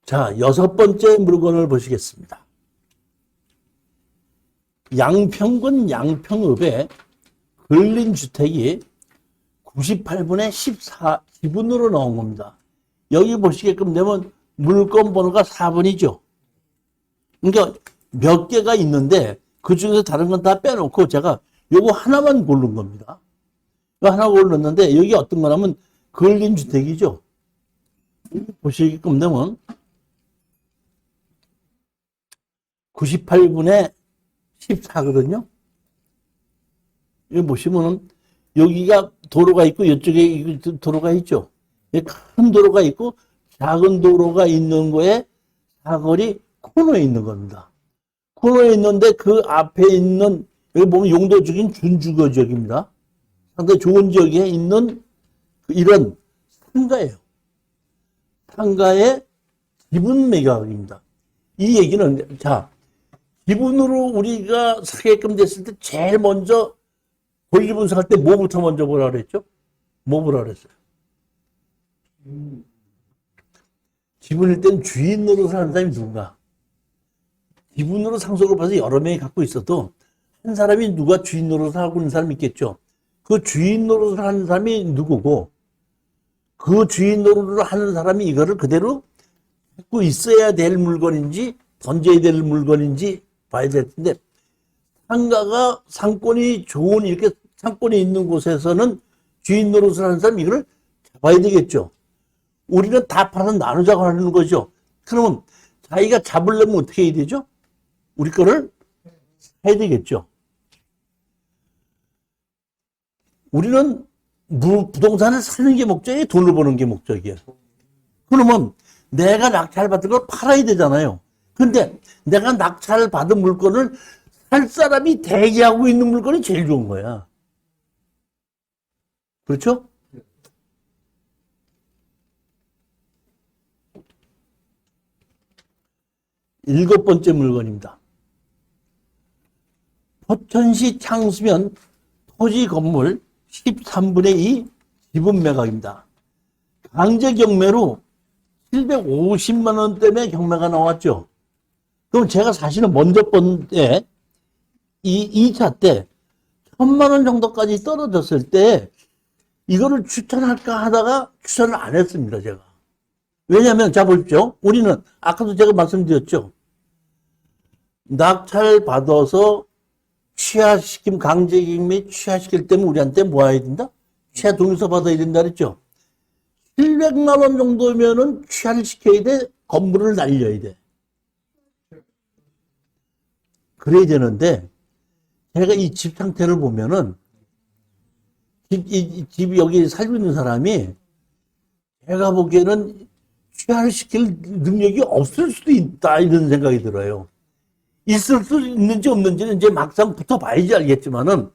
자, 6번째 물건을 보시겠습니다. 양평군 양평읍에 근린 주택이 98분의 14 지분으로 나온 겁니다. 여기 보시게끔 되면 물건 번호가 4번이죠. 그러니까 몇 개가 있는데 그 중에서 다른 건 다 빼놓고 제가 요거 하나만 고른 겁니다. 이거 하나 골랐는데 여기 어떤 거냐면 근린 주택이죠. 보시게끔 되면 98분의 14거든요. 여기 보시면은 여기가 도로가 있고 이쪽에 도로가 있죠. 큰 도로가 있고 작은 도로가 있는 거에 사거리 코너에 있는 겁니다. 코너에 있는데 그 앞에 있는 여기 보면 용도적인 준주거 지역입니다. 상당히 좋은 지역에 있는 이런 상가예요. 상가의 지분 매각입니다. 이 얘기는 자 지분으로 우리가 사게끔 됐을 때 제일 먼저 권리 분석할 때 뭐부터 먼저 보라 그랬죠? 뭐 보라 그랬어요? 지분일 때는 주인 노릇을 하는 사람이 누군가? 지분으로 상속을 받아서 여러 명이 갖고 있어도 한 사람이 누가 주인 노릇을 하고 있는 사람이 있겠죠. 그 주인 노릇을 하는 사람이 누구고 그 주인 노릇을 하는 사람이 이거를 그대로 갖고 있어야 될 물건인지 던져야 될 물건인지 봐야 될 텐데 상가가 상권이 좋은 이렇게 상권이 있는 곳에서는 주인 노릇을 하는 사람이 이걸 잡아야 되겠죠. 우리는 다 팔아서 나누자고 하는 거죠. 그러면 자기가 잡으려면 어떻게 해야 되죠? 우리 거를 해야 되겠죠. 우리는 부동산을 사는 게 목적이에요? 돈을 버는 게 목적이에요? 그러면 내가 낙찰 받은 걸 팔아야 되잖아요. 근데 내가 낙찰 받은 물건을 살 사람이 대기하고 있는 물건이 제일 좋은 거야. 그렇죠? 일곱 번째 물건입니다. 포천시 창수면 토지 건물 13분의 2 지분 매각입니다. 강제 경매로 750만 원 때문에 경매가 나왔죠. 그럼 제가 사실은 먼저 번 때, 이 2차 때 1000만 원 정도까지 떨어졌을 때 이거를 추천할까 하다가 추천을 안 했습니다, 제가. 왜냐하면 자 보십시오. 우리는 아까도 제가 말씀드렸죠. 낙찰 받아서 취하시킴 강제경매 취하시킬 때면 우리한테 뭐 해야 된다? 취하 동의서 받아야 된다 그랬죠. 700만 원 정도면은 취하를 시켜야 돼. 건물을 날려야 돼. 그래야 되는데 제가 이 집 상태를 보면은 집 여기 살고 있는 사람이 제가 보기에는 취하를 시킬 능력이 없을 수도 있다 이런 생각이 들어요. 있을 수 있는지 없는지는 이제 막상 붙어봐야지 알겠지만은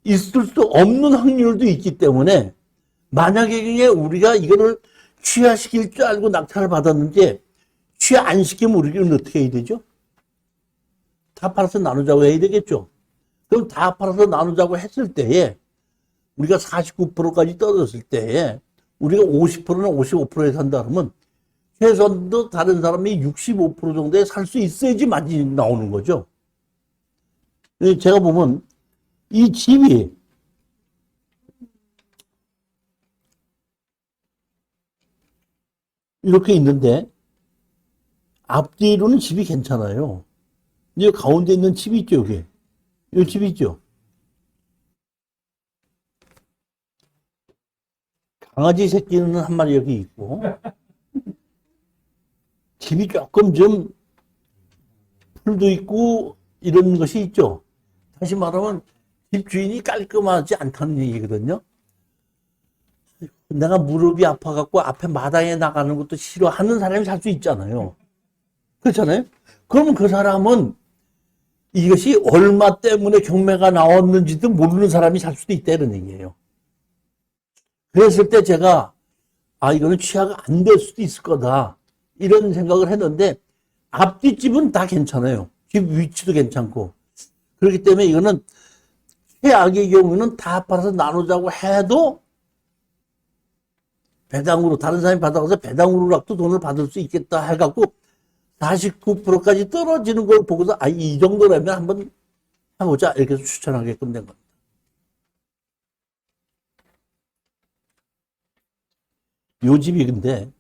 있을 수 없는 확률도 있기 때문에 만약에 우리가 이거를 취하시킬 줄 알고 낙찰을 받았는데 취하 안 시키면 우리는 어떻게 해야 되죠? 다 팔아서 나누자고 해야 되겠죠. 그럼 다 팔아서 나누자고 했을 때에 우리가 49%까지 떨어졌을 때에 우리가 50%나 55%에 산다 그러면 최소한도 다른 사람이 65% 정도에 살 수 있어야지 많이 나오는 거죠. 제가 보면 이 집이 이렇게 있는데 앞뒤로는 집이 괜찮아요. 이 가운데 있는 집이 있죠, 여기. 이 집이 있죠. 강아지 새끼는 한 마리 여기 있고 집이 조금 좀 풀도 있고 이런 것이 있죠. 다시 말하면 집 주인이 깔끔하지 않다는 얘기거든요. 내가 무릎이 아파갖고 앞에 마당에 나가는 것도 싫어하는 사람이 살 수 있잖아요. 그렇잖아요. 그러면 그 사람은 이것이 얼마 때문에 경매가 나왔는지도 모르는 사람이 살 수도 있다 이런 얘기예요. 그랬을 때 제가 이거는 취하가 안 될 수도 있을 거다 이런 생각을 했는데 앞뒷집은 다 괜찮아요. 집 위치도 괜찮고 그렇기 때문에 이거는 최악의 경우는 다 팔아서 나누자고 해도 배당으로, 다른 사람이 받아가서 배당으로라도 돈을 받을 수 있겠다 해갖고 49%까지 떨어지는 걸 보고서, 아, 이 정도라면 한번 해보자. 이렇게 해서 추천하게끔 된 겁니다. 요 집이 근데,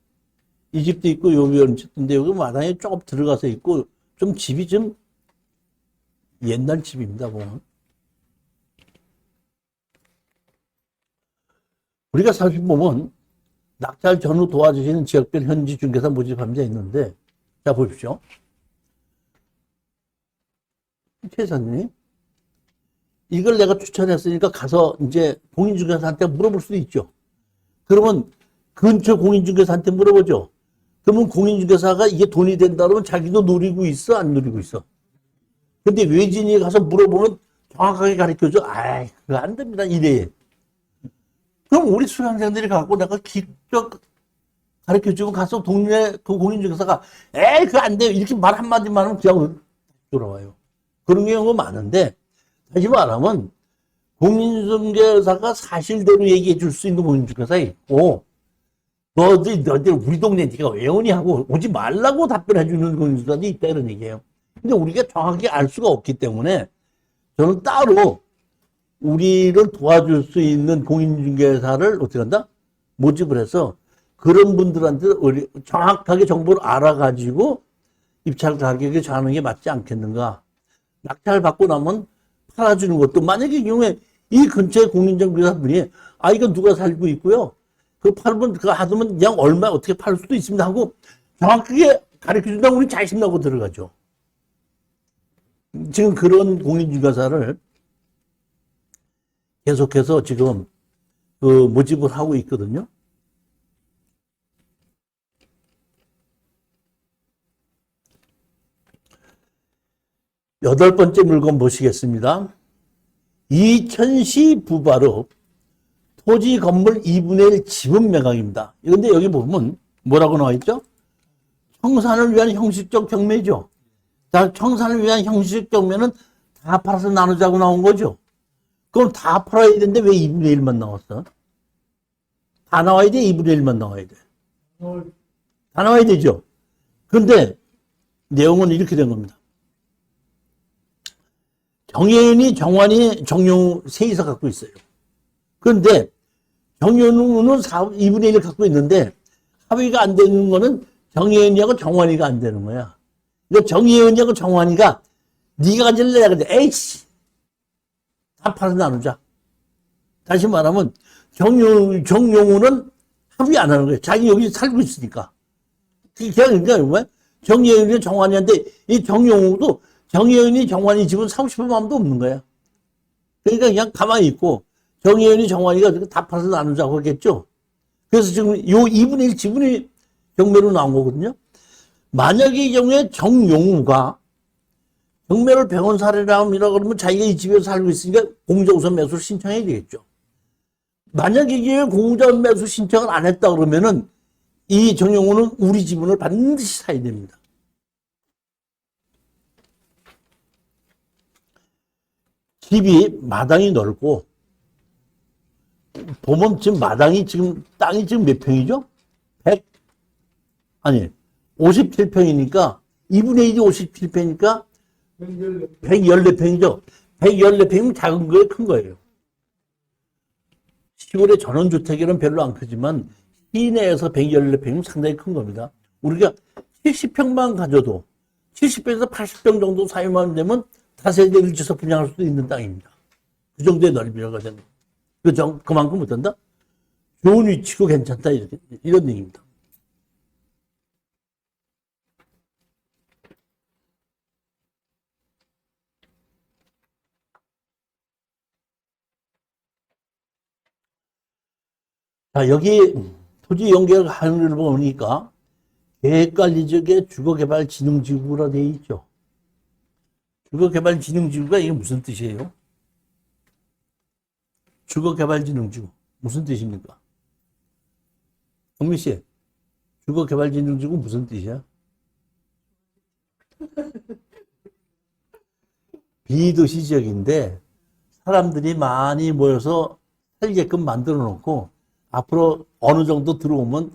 이 집도 있고, 요 집인데, 여기 마당에 조금 들어가서 있고, 좀 집이 좀 옛날 집입니다, 보면. 우리가 사실 보면, 낙찰 전후 도와주시는 지역별 현지 중개사 모집 함자 있는데, 자, 보십시오. 최사님, 이걸 내가 추천했으니까 가서 이제 공인중개사한테 물어볼 수도 있죠. 그러면 근처 공인중개사한테 물어보죠. 그러면 공인중개사가 이게 돈이 된다 그러면 자기도 누리고 있어, 안 누리고 있어? 근데 외진이 가서 물어보면 정확하게 가르쳐줘. 아이, 그거 안 됩니다. 이래. 그럼 우리 수강생들이 갖고 내가 직접 가르쳐주고 가서 동네 그 공인중개사가 에이, 그거 안 돼요. 이렇게 말 한마디만 하면 그냥 돌아와요. 그런 경우가 많은데, 다시 말하면 공인중개사가 사실대로 얘기해 줄 수 있는 공인중개사 있고, 너들 우리 동네 네가 왜 오니 하고 오지 말라고 답변해 주는 공인중개사도 있다 이런 얘기예요. 근데 우리가 정확히 알 수가 없기 때문에 저는 따로 우리를 도와줄 수 있는 공인중개사를 어떻게 한다? 모집을 해서 그런 분들한테 정확하게 정보를 알아가지고 입찰 가격에 정하는 게 맞지 않겠는가. 낙찰 받고 나면 팔아주는 것도, 만약에 경우에 이 근처에 공인중개사분이 아, 이거 누가 살고 있고요. 그 팔면 그거 하면 그냥 얼마 어떻게 팔 수도 있습니다 하고 정확하게 가르쳐 준다고 우리 자신나고 들어가죠. 지금 그런 공인중개사를 계속해서 지금 그 모집을 하고 있거든요. 여덟 번째 물건 보시겠습니다. 이천시 부바로 토지 건물 2분의 1 지분 매각입니다. 그런데 여기 보면 뭐라고 나와 있죠? 청산을 위한 형식적 경매죠. 자, 청산을 위한 형식적 경매는 다 팔아서 나누자고 나온 거죠. 그럼 다 팔아야 되는데 왜 2분의 1만 나왔어? 다 나와야 돼? 2분의 1만 나와야 돼? 다 나와야 되죠. 근데 내용은 이렇게 된 겁니다. 정혜은이, 정환이, 정용우 셋이서 갖고 있어요. 그런데 정용우는 2분의 1을 갖고 있는데 합의가 안 되는 거는 정혜은이하고 정환이가 안 되는 거야. 그러니까 정혜은이하고 정환이가 네가 가질래? 내가 근데 에이씨 다 팔아서 나누자. 다시 말하면 정용우는 합의 안 하는 거예요. 자기 여기 살고 있으니까. 그러니까 뭐야? 정혜은이 정환이한테 이 정용우도 정혜은이 정환이 집은 사고 싶은 마음도 없는 거야. 그러니까 그냥 가만히 있고 정혜은이 정환이가 다 팔아서 나누자고 하겠죠. 그래서 지금 요 2분의 1 지분이 경매로 나온 거거든요. 만약에 이 경우에 정용우가 경매를 100원 사례라고 그러면 자기가 이 집에서 살고 있으니까 공정우선 매수를 신청해야 되겠죠. 만약에 이게 공정우선 매수 신청을 안 했다 그러면은 이 정용우는 우리 지분을 반드시 사야 됩니다. 집이 마당이 넓고 보면 지금 마당이 지금 땅이 지금 몇 평이죠? 57평이니까 2분의 1이 57평이니까 114평이죠. 114평이면 작은 거예요, 큰 거예요. 시골의 전원주택에는 별로 안 크지만 시내에서 114평이면 상당히 큰 겁니다. 우리가 70평만 가져도 70평에서 80평 정도 사용하면 되면 다세대를 지어서 분양할 수도 있는 땅입니다. 그 정도의 넓이라고 하잖아요. 그만큼 못한다? 좋은 위치고 괜찮다. 이런 얘기입니다. 자, 여기 토지 연결하는 걸 보니까 계획관리적의 주거개발진흥지구라 되어 있죠. 주거개발진흥지구가 이게 무슨 뜻이에요? 주거개발진흥지구 무슨 뜻입니까? 정민 씨, 주거개발진흥지구 무슨 뜻이야? 비도시 지역인데 사람들이 많이 모여서 살게끔 만들어 놓고 앞으로 어느 정도 들어오면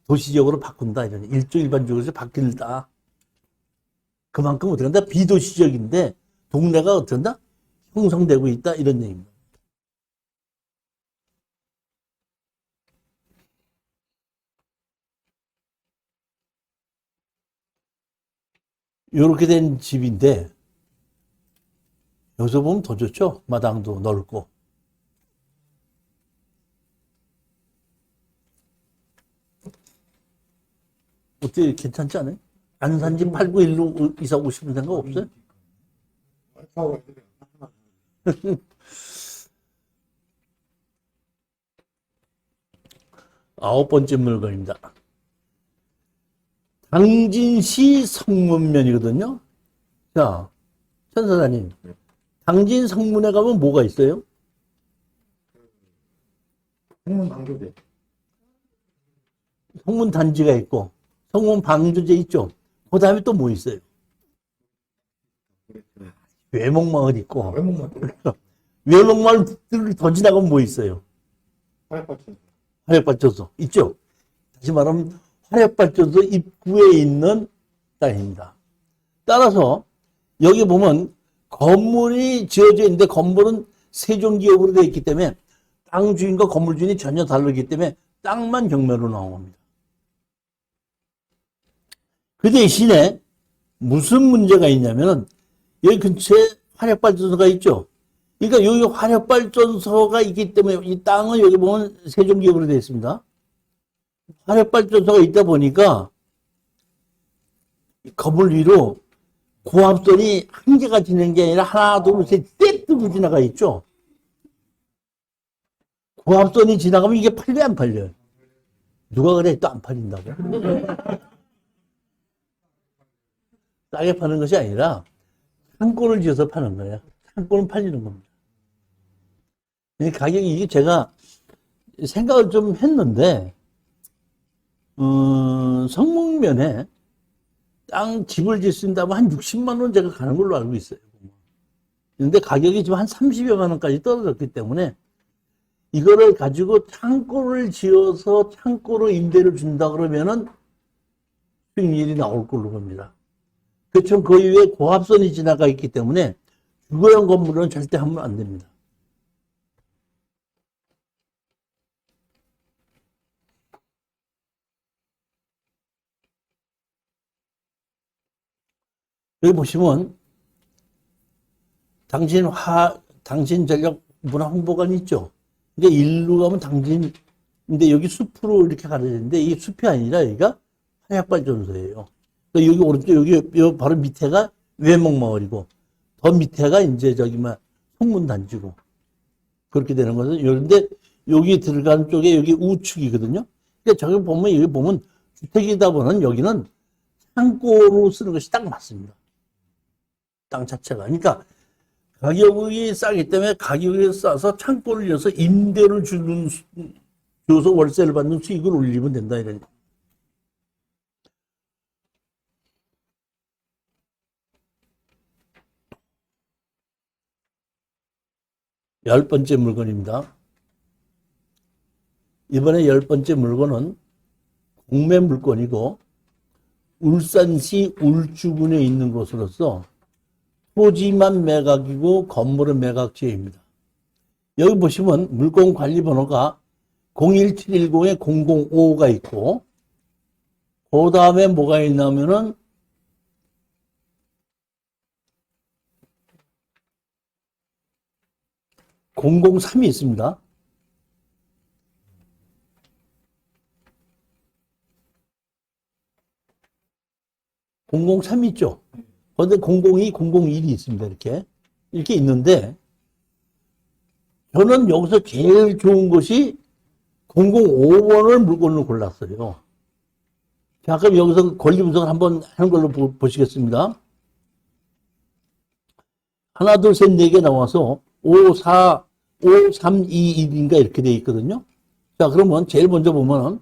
도시적으로 바꾼다. 이런 일반적으로 바뀐다. 그만큼 어떻게 한다? 비도시적인데 동네가 어떻게 한다? 형성되고 있다. 이런 얘기입니다. 이렇게 된 집인데 여기서 보면 더 좋죠. 마당도 넓고. 어떻게 괜찮지 않아요? 안 산 집 팔고 일로 이사 오고 싶은 생각 없어요? 아홉 번째 물건입니다. 당진시 성문면이거든요. 자, 천사장님, 당진 성문에 가면 뭐가 있어요? 성문 방조제. 성문 단지가 있고, 성문 방조제 있죠. 그 다음에 또 뭐 있어요? 외목마을 있고, 외목만 외목마을 더 지나가면 뭐 있어요? 화약발전. 화력발전소 있죠. 다시 말하면 화력발전소 입구에 있는 땅입니다. 따라서 여기 보면 건물이 지어져 있는데 건물은 세종기업으로 되어 있기 때문에 땅 주인과 건물 주인이 전혀 다르기 때문에 땅만 경매로 나온 겁니다. 그 대신에 무슨 문제가 있냐면은 여기 근처에 화력발전소가 있죠. 그러니까 여기 화력발전소가 있기 때문에 이 땅은 여기 보면 세종기업으로 되어 있습니다. 화력발전소가 있다 보니까 건물 위로 고압선이 한 개가 지는 게 아니라 하나, 둘, 셋, 떼 뜨고 지나가 있죠. 고압선이 지나가면 이게 팔려 안 팔려요? 누가 그래? 또 안 팔린다고? 싸게 파는 것이 아니라 창고를 지어서 파는 거예요. 창고는 팔리는 겁니다. 가격이 이게 제가 생각을 좀 했는데 성목면에 땅 집을 짓는다면 한 60만 원 제가 가는 걸로 알고 있어요. 그런데 가격이 지금 한 30여만 원까지 떨어졌기 때문에 이거를 가지고 창고를 지어서 창고로 임대를 준다 그러면은 수익률이 나올 걸로 봅니다. 그렇지만 그 이후에 고압선이 지나가 있기 때문에 주거용 건물은 절대 하면 안 됩니다. 여기 보시면 당신전력 문화홍보관이 있죠. 근데 일로 가면 근데 여기 숲으로 이렇게 가려져 있는데 이게 숲이 아니라 여기가 화약발전소예요. 그러니까 여기 오른쪽 여기 바로 밑에가 외목마을이고 더 밑에가 이제 성문단지고 그렇게 되는 거죠. 그런데 여기 들어가는 쪽에 여기 우측이거든요. 그러니까 여기 보면 주택이다 보면 여기는 창고로 쓰는 것이 딱 맞습니다. 땅 자체가. 그러니까 가격이 싸기 때문에 가격이 싸서 창고를 이어서 임대를 줘서 월세를 받는 수익을 올리면 된다. 이런. 열 번째 물건입니다. 이번에 열 번째 물건은 공매 물건이고 울산시 울주군에 있는 곳으로서 토지만 매각이고 건물은 매각지입니다. 여기 보시면 물건 관리 번호가 01710-005가 있고 그 다음에 뭐가 있냐면은 003이 있습니다. 003 있죠? 그런데 002, 001이 있습니다. 이렇게 있는데, 저는 여기서 제일 좋은 것이 005번을 물건으로 골랐어요. 자, 그럼 여기서 권리 분석을 한번 하는 걸로 보시겠습니다. 하나, 둘, 셋, 네 개 나와서 5, 4, 5, 3, 2, 1인가 이렇게 돼 있거든요. 자, 그러면 제일 먼저 보면은,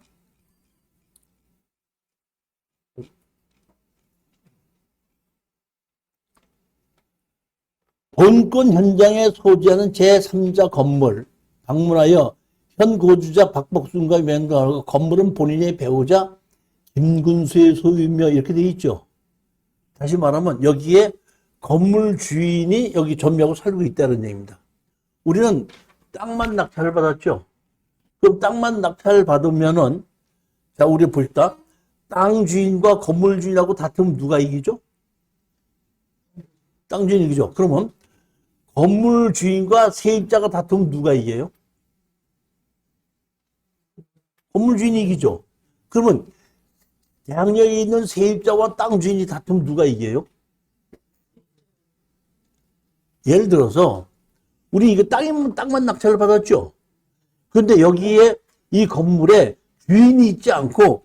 본건 현장에 소지하는 제3자 건물 방문하여 현 거주자 박복순과 면담하고 건물은 본인의 배우자 김군수의 소유며 이렇게 돼 있죠. 다시 말하면 여기에 건물 주인이 여기 점유하고 살고 있다는 얘기입니다. 우리는 땅만 낙찰을 받았죠. 그럼 땅만 낙찰을 받으면은 자, 우리 봅시다. 땅 주인과 건물 주인하고 다투면 누가 이기죠? 땅 주인이 이기죠. 그러면 건물 주인과 세입자가 다투면 누가 이겨요? 건물 주인이 이기죠. 그러면 대항력에 있는 세입자와 땅 주인이 다투면 누가 이겨요? 예를 들어서 우리 이거 땅만 낙찰을 받았죠. 그런데 여기에 이 건물에 주인이 있지 않고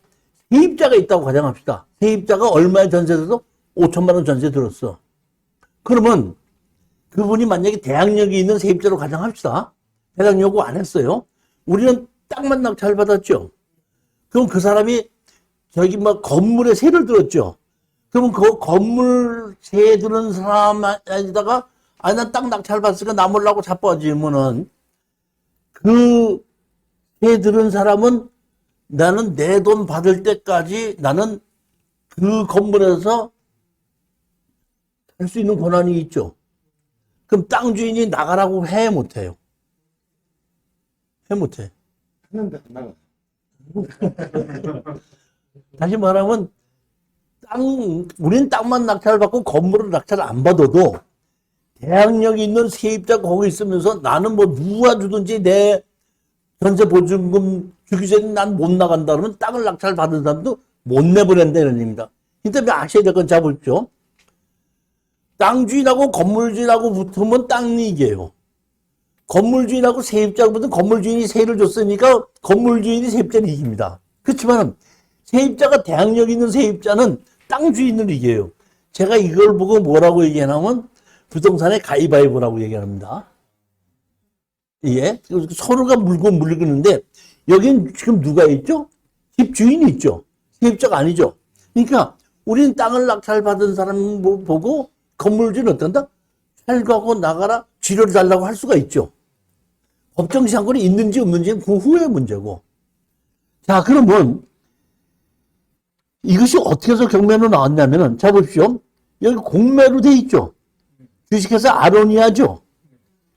세입자가 있다고 가정합시다. 세입자가 얼마의 전세 들어서 5천만 원 전세 들었어. 그러면 그분이 만약에 대항력이 있는 세입자로 가정합시다. 해당 요구 안 했어요. 우리는 땅만 낙찰 받았죠. 그럼 그 사람이 저기 뭐 건물에 세를 들었죠. 그러면 그 건물 세 들은 사람에다가 난 땅 낙찰 받았으니까 나 몰라고 자빠지면은 그 세 들은 사람은 나는 내 돈 받을 때까지 나는 그 건물에서 할 수 있는 권한이 있죠. 그럼 땅 주인이 나가라고 해 못해요? 해 못해. 했는데 안 나가. 다시 말하면 우린 땅만 낙찰 받고 건물을 낙찰 안 받아도 대항력이 있는 세입자 거기 있으면서 나는 뭐 누가 주든지 내 전세 보증금 주기 전에 난 못 나간다 그러면 땅을 낙찰 받은 사람도 못 내보낸다는 얘기입니다. 이때 아셔야 될 건 잡으십시오. 땅 주인하고 건물 주인하고 붙으면 땅이 이겨요. 건물 주인하고 세입자가 붙으면 건물 주인이 세를 줬으니까 건물 주인이 세입자를 이깁니다. 그렇지만 세입자가 대항력 있는 세입자는 땅 주인을 이겨요. 제가 이걸 보고 뭐라고 얘기하냐면 부동산의 가위바위보라고 얘기합니다. 예, 서로가 물고 물리는데 여긴 지금 누가 있죠? 집 주인이 있죠. 세입자가 아니죠. 그러니까 우리는 땅을 낙찰 받은 사람 보고 건물주는 어떤다? 철거하고 나가라, 지료를 달라고 할 수가 있죠. 법정시한권이 있는지 없는지는 그 후의 문제고. 자, 그러면 이것이 어떻게 해서 경매로 나왔냐면은, 자, 보십시오. 여기 공매로 돼 있죠. 주식회사 아로니아죠.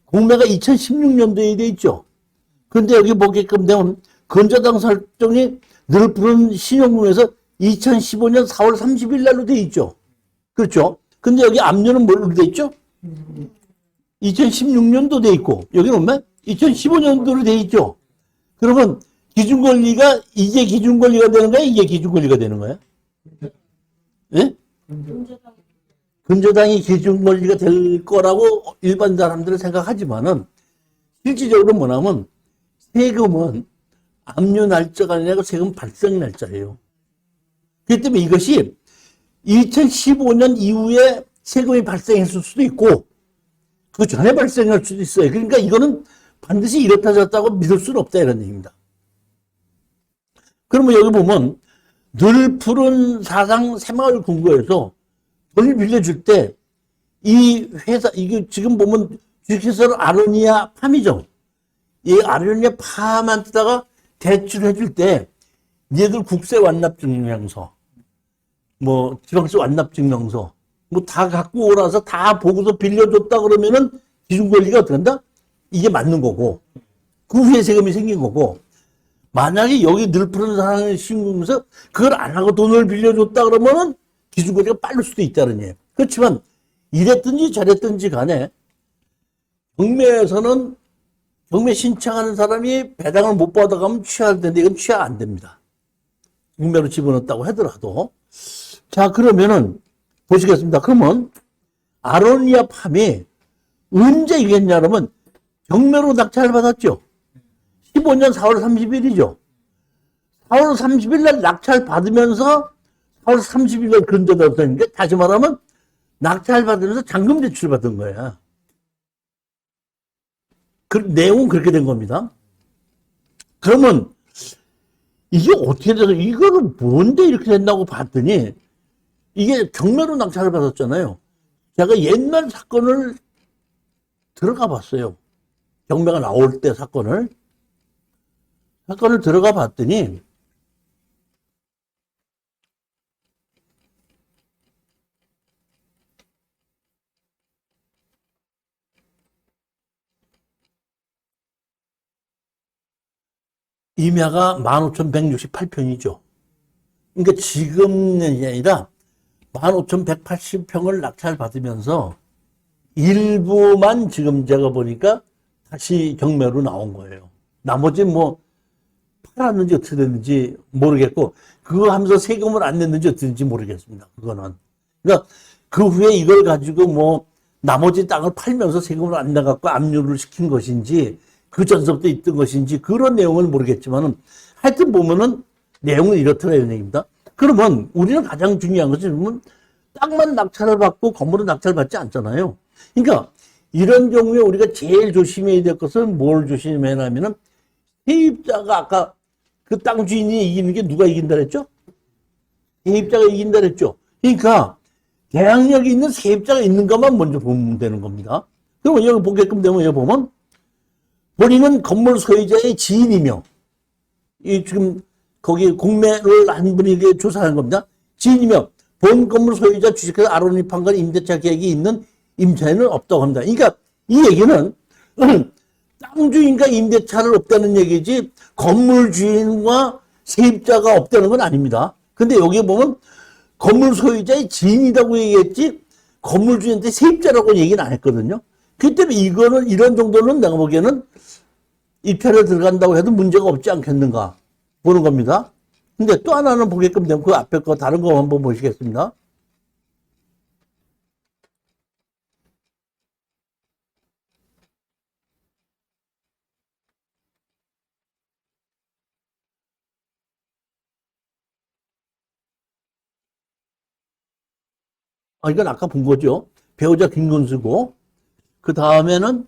공매가 2016년도에 돼 있죠. 그런데 여기 보게끔 되면 건저당 설정이 늘 푸른 신용금에서 2015년 4월 30일 날로 돼 있죠. 그렇죠. 근데 여기 압류는 뭘로 돼 있죠? 2016년도 돼 있고, 여기는 얼마? 2015년도로 돼 있죠. 그러면 기준권리가 이게 기준권리가 되는 거야? 이게 기준권리가 되는 거야? 예? 근저당이 기준권리가 될 거라고 일반 사람들은 생각하지만은 실질적으로 뭐냐면 세금은 압류 날짜가 아니라 세금 발생 날짜예요. 그렇기 때문에 이것이 2015년 이후에 세금이 발생했을 수도 있고 그 전에 발생할 수도 있어요. 그러니까 이거는 반드시 이렇다 저렇다고 믿을 수는 없다 이런 얘기입니다. 그러면 여기 보면 늘 푸른 사상 새마을 금고에서 돈을 빌려줄 때 이 회사 이게 지금 보면 주식회사는 아로니아 팜이죠. 이 아로니아 팜한테다가 대출해 줄 때 얘들 국세 완납 증명서 뭐 지방세 완납 증명서 뭐 다 갖고 오라서 다 보고서 빌려줬다 그러면은 기준권리가 어떻게 한다? 이게 맞는 거고 그 후에 세금이 생긴 거고 만약에 여기 늘 푸른 사람을 신고하면서 그걸 안 하고 돈을 빌려줬다 그러면은 기준권리가 빠를 수도 있다는 얘기예요. 그렇지만 이랬든지 저랬든지 간에 경매에서는 경매 신청하는 사람이 배당을 못 받아가면 취할 텐데 이건 취하 안 됩니다. 경매로 집어넣었다고 하더라도. 자, 그러면은 보시겠습니다. 그러면 아로니아 팜이 언제 이겼냐 그러면 경매로 낙찰을 받았죠. 15년 4월 30일이죠. 4월 30일 날 낙찰 받으면서 4월 30일 날 근저당했다는 게 다시 말하면 낙찰 받으면서 잔금 대출 받은 거야. 그 내용은 그렇게 된 겁니다. 그러면 이게 어떻게 돼서 이거는 뭔데 이렇게 된다고 봤더니 이게 경매로 낙찰을 받았잖아요. 제가 옛날 사건을 들어가 봤어요. 경매가 나올 때 사건을. 사건을 들어가 봤더니 임야가 15,168평이죠. 그러니까 지금이 아니라 15,180평을 낙찰받으면서 일부만 지금 제가 보니까 다시 경매로 나온 거예요. 나머지 뭐 팔았는지 어떻게 됐는지 모르겠고, 그거 하면서 세금을 안 냈는지 어떻게 됐는지 모르겠습니다. 그거는. 그러니까 그 후에 이걸 가지고 뭐 나머지 땅을 팔면서 세금을 안 내갖고 압류를 시킨 것인지, 그 전서부터 있던 것인지, 그런 내용은 모르겠지만은 하여튼 보면은 내용은 이렇더라는 얘기입니다. 그러면 우리는 가장 중요한 것은 땅만 낙찰을 받고 건물은 낙찰을 받지 않잖아요. 그러니까 이런 경우에 우리가 제일 조심해야 될 것은 뭘 조심해야 하냐면은, 세입자가 아까 그 땅 주인이 이기는 게 누가 이긴다 그랬죠? 세입자가 이긴다 그랬죠? 그러니까 대항력이 있는 세입자가 있는 것만 먼저 보면 되는 겁니다. 그러면 여기 보게끔 되면 여기 보면 본인은 건물 소유자의 지인이며, 이 지금 거기 공매를 한 분에게 조사하는 겁니다. 지인이며 본 건물 소유자 주식회사 아로니판과 임대차 계획이 있는 임차인은 없다고 합니다. 그러니까 이 얘기는 땅 주인과 임대차를 없다는 얘기지 건물 주인과 세입자가 없다는 건 아닙니다. 근데 여기 보면 건물 소유자의 지인이라고 얘기했지 건물 주인한테 세입자라고 얘기는 안 했거든요. 그렇기 때문에 이거는 이런 정도는 내가 보기에는 입찰에 들어간다고 해도 문제가 없지 않겠는가 보는 겁니다. 근데 또 하나는 보게끔 되면 그 앞에 거 다른 거 한번 보시겠습니다. 이건 아까 본 거죠. 배우자 김근수고, 그 다음에는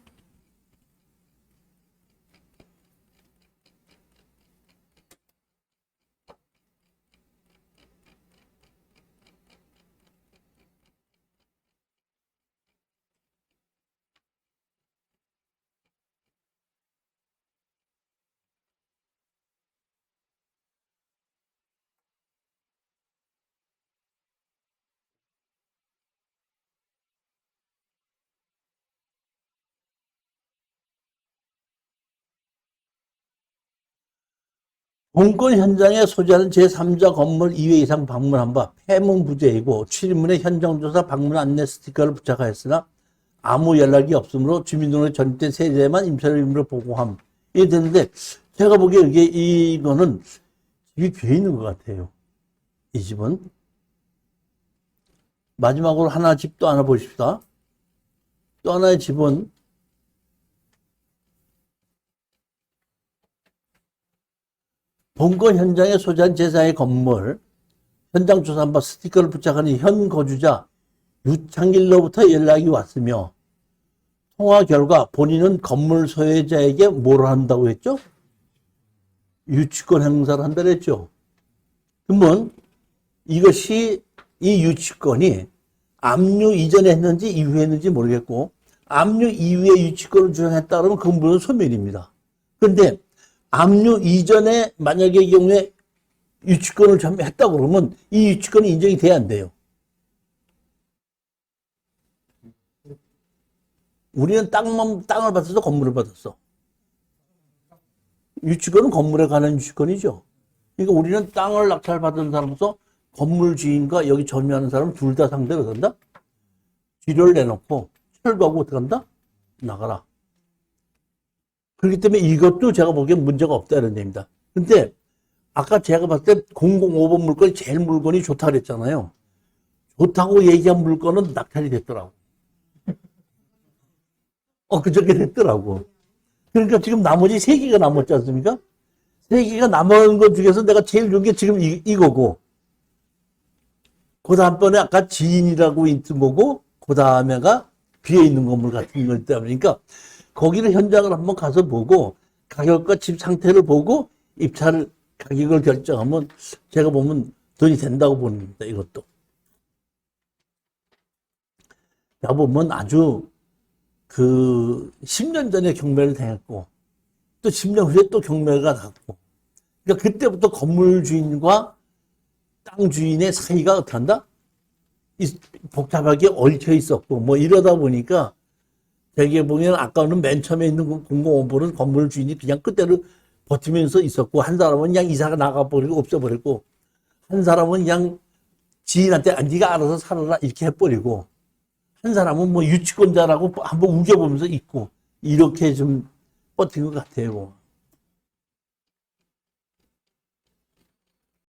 본건 현장에 소재하는 제3자 건물 2회 이상 방문한 바 폐문 부재이고 출입문에 현장조사 방문 안내 스티커를 부착하였으나 아무 연락이 없으므로 주민등록에 전입된 세대만 임차료 의무를 보고함. 이게 되는데 제가 보기에 이거는 집이 비어 있는 것 같아요. 이 집은. 마지막으로 하나 집 또 하나 보십시다. 또 하나의 집은 본건 현장에 소재한 제4의 건물 현장 조사한 바 스티커를 부착하는 현 거주자 유창길로부터 연락이 왔으며 통화 결과 본인은 건물 소유자에게 뭘 한다고 했죠? 유치권 행사를 한다고 했죠. 그러면 이것이 이 유치권이 압류 이전에 했는지 이후에 했는지 모르겠고 압류 이후에 유치권을 주장했다 그러면 그건 물론 소멸입니다. 그런데 압류 이전에 만약의 경우에 유치권을 했다고 그러면 이 유치권이 인정이 돼야 안 돼요. 우리는 땅을 받았어, 건물을 받았어. 유치권은 건물에 관한 유치권이죠. 그러니까 우리는 땅을 낙찰받은 사람으로서 건물 주인과 여기 점유하는 사람 둘 다 상대로 한다? 지료를 내놓고 철거하고 어떻게 한다? 나가라. 그렇기 때문에 이것도 제가 보기엔 문제가 없다는 얘기입니다. 근데 아까 제가 봤을 때 005번 물건이 제일 물건이 좋다 그랬잖아요. 좋다고 얘기한 물건은 낙찰이 됐더라고. 그저께 됐더라고. 그러니까 지금 나머지 3개가 남았지 않습니까? 3개가 남은 것 중에서 내가 제일 좋은 게 지금 이거고, 그 다음번에 아까 지인이라고 있던 거고, 그 다음에가 비어있는 건물 같은 거 때문에. 그러니까 거기를 현장을 한번 가서 보고, 가격과 집 상태를 보고, 입찰 가격을 결정하면 제가 보면 돈이 된다고 보는 겁니다. 이것도. 제가 보면 아주 10년 전에 경매를 당했고, 또 10년 후에 또 경매가 났고, 그러니까 그때부터 건물 주인과 땅 주인의 사이가 어떻한다? 복잡하게 얽혀 있었고, 뭐 이러다 보니까 되게 보면 아까는 맨 처음에 있는 공공원보는 건물 주인이 그냥 그대로 버티면서 있었고, 한 사람은 그냥 이사가 나가버리고 없애버리고, 한 사람은 그냥 지인한테 네가 알아서 살아라 이렇게 해버리고, 한 사람은 뭐 유치권자라고 한번 우겨보면서 있고, 이렇게 좀 버틴 것 같아요.